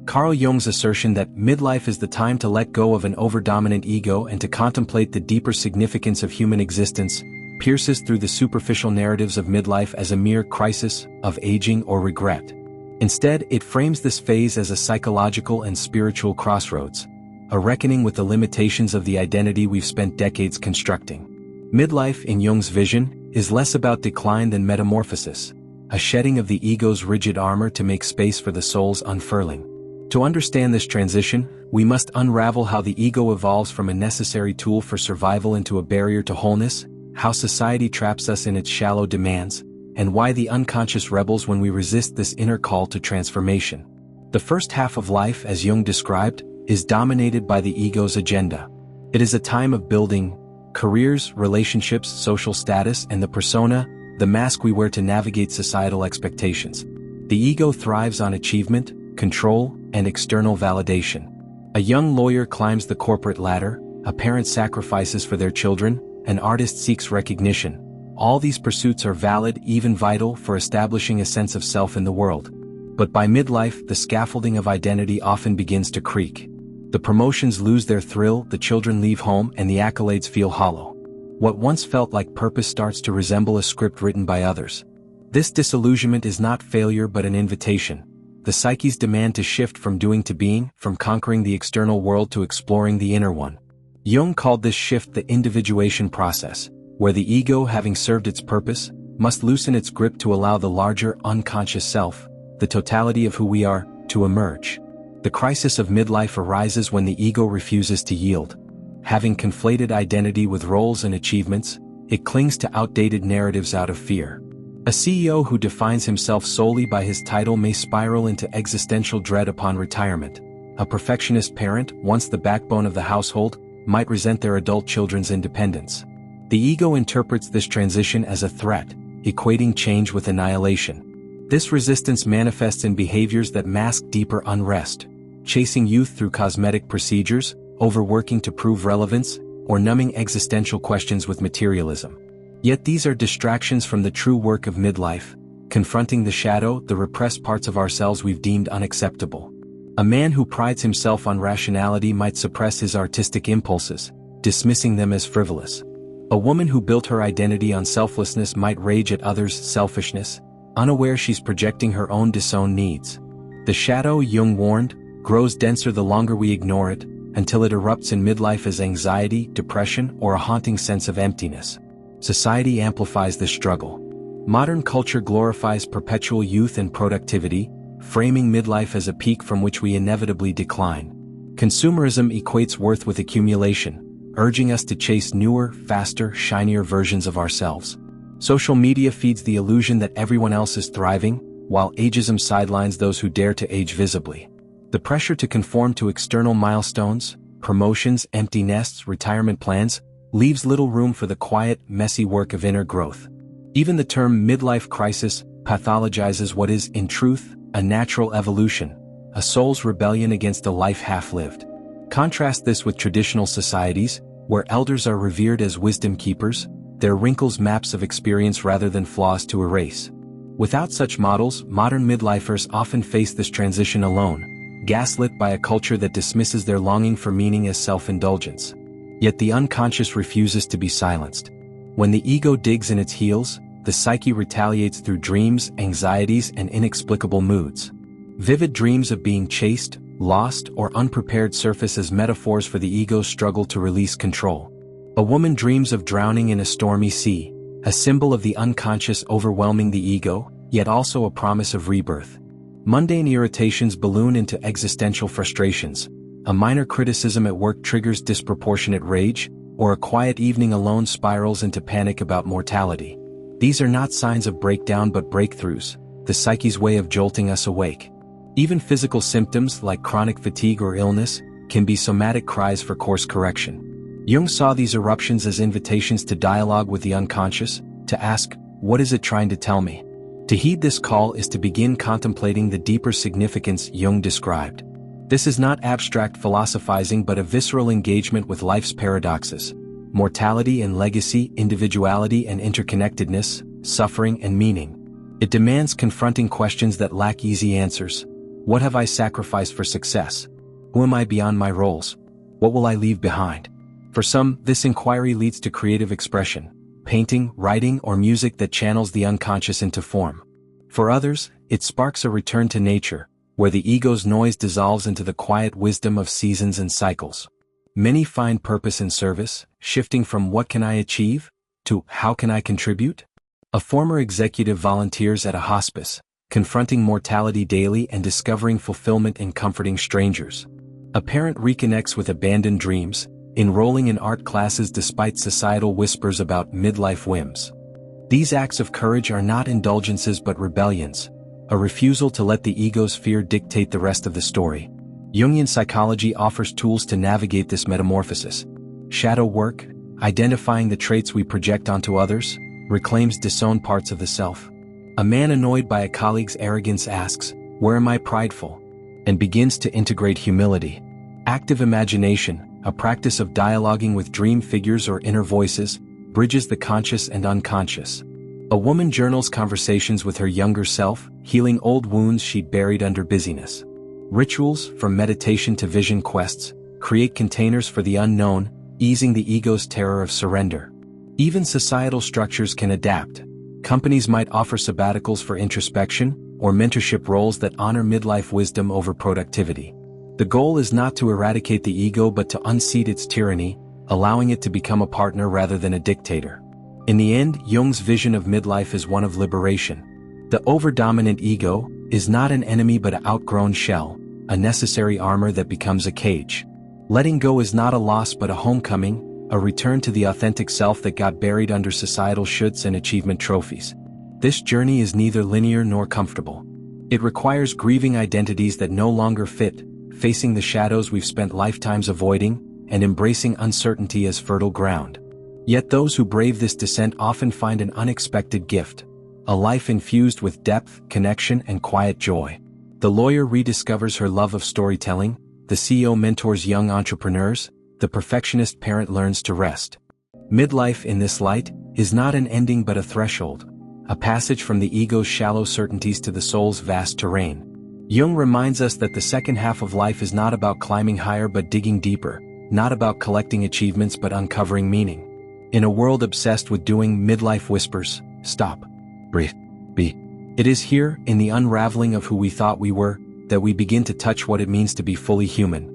Carl Jung's assertion that midlife is the time to let go of an overdominant ego and to contemplate the deeper significance of human existence pierces through the superficial narratives of midlife as a mere crisis of aging or regret. Instead, it frames this phase as a psychological and spiritual crossroads, a reckoning with the limitations of the identity we've spent decades constructing. Midlife, in Jung's vision, is less about decline than metamorphosis, a shedding of the ego's rigid armor to make space for the soul's unfurling. To understand this transition, we must unravel how the ego evolves from a necessary tool for survival into a barrier to wholeness, how society traps us in its shallow demands, and why the unconscious rebels when we resist this inner call to transformation. The first half of life, as Jung described, is dominated by the ego's agenda. It is a time of building careers, relationships, social status, and the persona, the mask we wear to navigate societal expectations. The ego thrives on achievement, control, and external validation. A young lawyer climbs the corporate ladder, a parent sacrifices for their children, an artist seeks recognition. All these pursuits are valid, even vital, for establishing a sense of self in the world. But by midlife, the scaffolding of identity often begins to creak. The promotions lose their thrill, the children leave home, and the accolades feel hollow. What once felt like purpose starts to resemble a script written by others. This disillusionment is not failure but an invitation. The psyche's demand to shift from doing to being, from conquering the external world to exploring the inner one. Jung called this shift the individuation process, where the ego, having served its purpose, must loosen its grip to allow the larger, unconscious self, the totality of who we are, to emerge. The crisis of midlife arises when the ego refuses to yield. Having conflated identity with roles and achievements, it clings to outdated narratives out of fear. A CEO who defines himself solely by his title may spiral into existential dread upon retirement. A perfectionist parent, once the backbone of the household, might resent their adult children's independence. The ego interprets this transition as a threat, equating change with annihilation. This resistance manifests in behaviors that mask deeper unrest, chasing youth through cosmetic procedures, overworking to prove relevance, or numbing existential questions with materialism. Yet these are distractions from the true work of midlife, confronting the shadow, the repressed parts of ourselves we've deemed unacceptable. A man who prides himself on rationality might suppress his artistic impulses, dismissing them as frivolous. A woman who built her identity on selflessness might rage at others' selfishness, unaware she's projecting her own disowned needs. The shadow, Jung warned, grows denser the longer we ignore it, until it erupts in midlife as anxiety, depression, or a haunting sense of emptiness. Society amplifies this struggle. Modern culture glorifies perpetual youth and productivity, framing midlife as a peak from which we inevitably decline. Consumerism equates worth with accumulation, urging us to chase newer, faster, shinier versions of ourselves. Social media feeds the illusion that everyone else is thriving, while ageism sidelines those who dare to age visibly. The pressure to conform to external milestones, promotions, empty nests, retirement plans, leaves little room for the quiet, messy work of inner growth. Even the term midlife crisis pathologizes what is, in truth, a natural evolution, a soul's rebellion against a life half-lived. Contrast this with traditional societies, where elders are revered as wisdom keepers, their wrinkles maps of experience rather than flaws to erase. Without such models, modern midlifers often face this transition alone, gaslit by a culture that dismisses their longing for meaning as self-indulgence. Yet the unconscious refuses to be silenced. When the ego digs in its heels, the psyche retaliates through dreams, anxieties, and inexplicable moods. Vivid dreams of being chased, lost, or unprepared surface as metaphors for the ego's struggle to release control. A woman dreams of drowning in a stormy sea, a symbol of the unconscious overwhelming the ego, yet also a promise of rebirth. Mundane irritations balloon into existential frustrations. A minor criticism at work triggers disproportionate rage, or a quiet evening alone spirals into panic about mortality. These are not signs of breakdown but breakthroughs, the psyche's way of jolting us awake. Even physical symptoms like chronic fatigue or illness can be somatic cries for course correction. Jung saw these eruptions as invitations to dialogue with the unconscious, to ask, "What is it trying to tell me?" To heed this call is to begin contemplating the deeper significance Jung described. This is not abstract philosophizing but a visceral engagement with life's paradoxes: mortality and legacy, individuality and interconnectedness, suffering and meaning. It demands confronting questions that lack easy answers. What have I sacrificed for success? Who am I beyond my roles? What will I leave behind? For some, this inquiry leads to creative expression, painting, writing, or music that channels the unconscious into form. For others, it sparks a return to nature, where the ego's noise dissolves into the quiet wisdom of seasons and cycles. Many find purpose in service, shifting from "what can I achieve?" to "how can I contribute?" A former executive volunteers at a hospice, confronting mortality daily and discovering fulfillment in comforting strangers. A parent reconnects with abandoned dreams, enrolling in art classes despite societal whispers about midlife whims. These acts of courage are not indulgences but rebellions, a refusal to let the ego's fear dictate the rest of the story. Jungian psychology offers tools to navigate this metamorphosis. Shadow work, identifying the traits we project onto others, reclaims disowned parts of the self. A man annoyed by a colleague's arrogance asks, "Where am I prideful?" and begins to integrate humility. Active imagination, a practice of dialoguing with dream figures or inner voices, bridges the conscious and unconscious. A woman journals conversations with her younger self, healing old wounds she'd buried under busyness. Rituals, from meditation to vision quests, create containers for the unknown, easing the ego's terror of surrender. Even societal structures can adapt. Companies might offer sabbaticals for introspection, or mentorship roles that honor midlife wisdom over productivity. The goal is not to eradicate the ego but to unseat its tyranny, allowing it to become a partner rather than a dictator. In the end, Jung's vision of midlife is one of liberation. The overdominant ego is not an enemy but an outgrown shell, a necessary armor that becomes a cage. Letting go is not a loss but a homecoming, a return to the authentic self that got buried under societal shoulds and achievement trophies. This journey is neither linear nor comfortable. It requires grieving identities that no longer fit, facing the shadows we've spent lifetimes avoiding, and embracing uncertainty as fertile ground. Yet those who brave this descent often find an unexpected gift, a life infused with depth, connection, and quiet joy. The lawyer rediscovers her love of storytelling, the CEO mentors young entrepreneurs, the perfectionist parent learns to rest. Midlife, in this light, is not an ending but a threshold, a passage from the ego's shallow certainties to the soul's vast terrain. Jung reminds us that the second half of life is not about climbing higher but digging deeper, not about collecting achievements but uncovering meaning. In a world obsessed with doing, midlife whispers, "Stop. Breathe. Be." It is here, in the unraveling of who we thought we were, that we begin to touch what it means to be fully human.